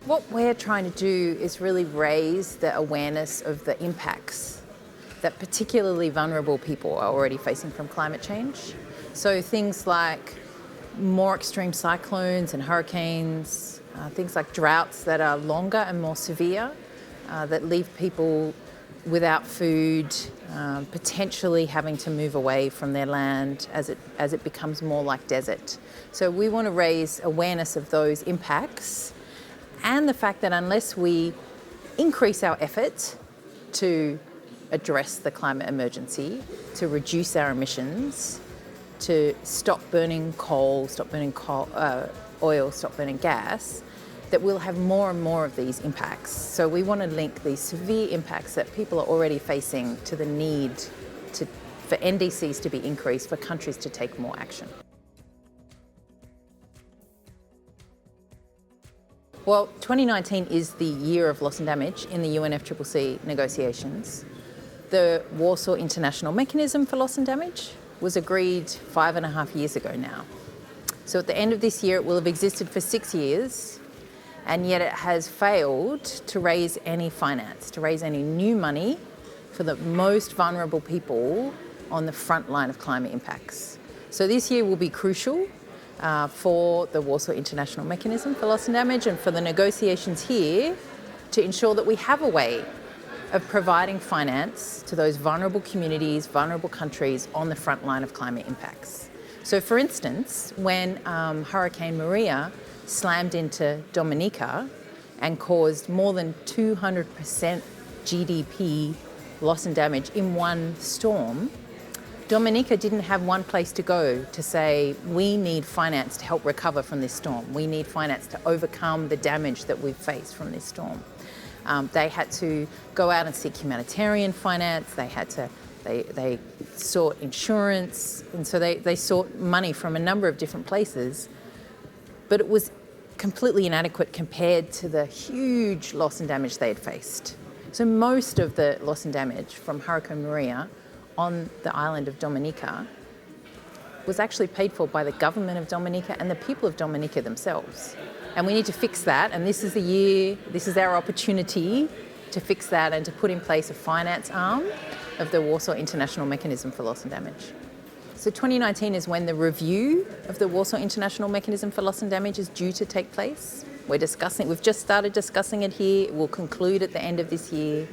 What we're trying to do is really raise the awareness of the impacts that particularly vulnerable people are already facing from climate change. So things like more extreme cyclones and hurricanes, things like droughts that are longer and more severe, that leave people without food, potentially having to move away from their land as it becomes more like desert. So we want to raise awareness of those impacts and the fact that unless we increase our efforts to address the climate emergency, to reduce our emissions, to stop burning coal, oil, stop burning gas, that we'll have more and more of these impacts. So we want to link these severe impacts that people are already facing to the need for NDCs to be increased, for countries to take more action. Well, 2019 is the year of loss and damage in the UNFCCC negotiations. The Warsaw International Mechanism for Loss and Damage was agreed 5.5 years ago now. So at the end of this year, it will have existed for 6 years, and yet it has failed to raise any finance, to raise any new money for the most vulnerable people on the front line of climate impacts. So this year will be crucial for the Warsaw International Mechanism for Loss and Damage and for the negotiations here to ensure that we have a way of providing finance to those vulnerable communities, vulnerable countries on the front line of climate impacts. So for instance, when Hurricane Maria slammed into Dominica and caused more than 200% GDP loss and damage in one storm, Dominica didn't have one place to go to say, we need finance to help recover from this storm. We need finance to overcome the damage that we've faced from this storm. They had to go out and seek humanitarian finance. They sought insurance, and so they sought money from a number of different places, but it was completely inadequate compared to the huge loss and damage they had faced. So most of the loss and damage from Hurricane Maria on the island of Dominica was actually paid for by the government of Dominica and the people of Dominica themselves. And we need to fix that, and this is the year, this is our opportunity to fix that and to put in place a finance arm of the Warsaw International Mechanism for Loss and Damage. So 2019 is when the review of the Warsaw International Mechanism for Loss and Damage is due to take place. We've just started discussing it here. It will conclude at the end of this year.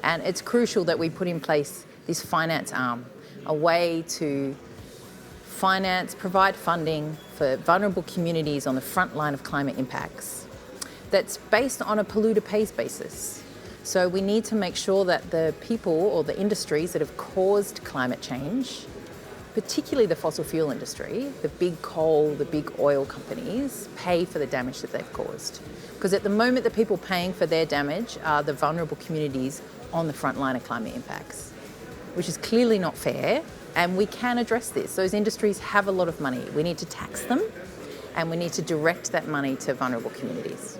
And it's crucial that we put in place this finance arm, a way to provide funding for vulnerable communities on the front line of climate impacts that's based on a polluter pays basis. So we need to make sure that the people or the industries that have caused climate change, particularly the fossil fuel industry, the big coal, the big oil companies, pay for the damage that they've caused. Because at the moment, the people paying for their damage are the vulnerable communities on the front line of climate impacts, which is clearly not fair, and we can address this. Those industries have a lot of money. We need to tax them, and we need to direct that money to vulnerable communities.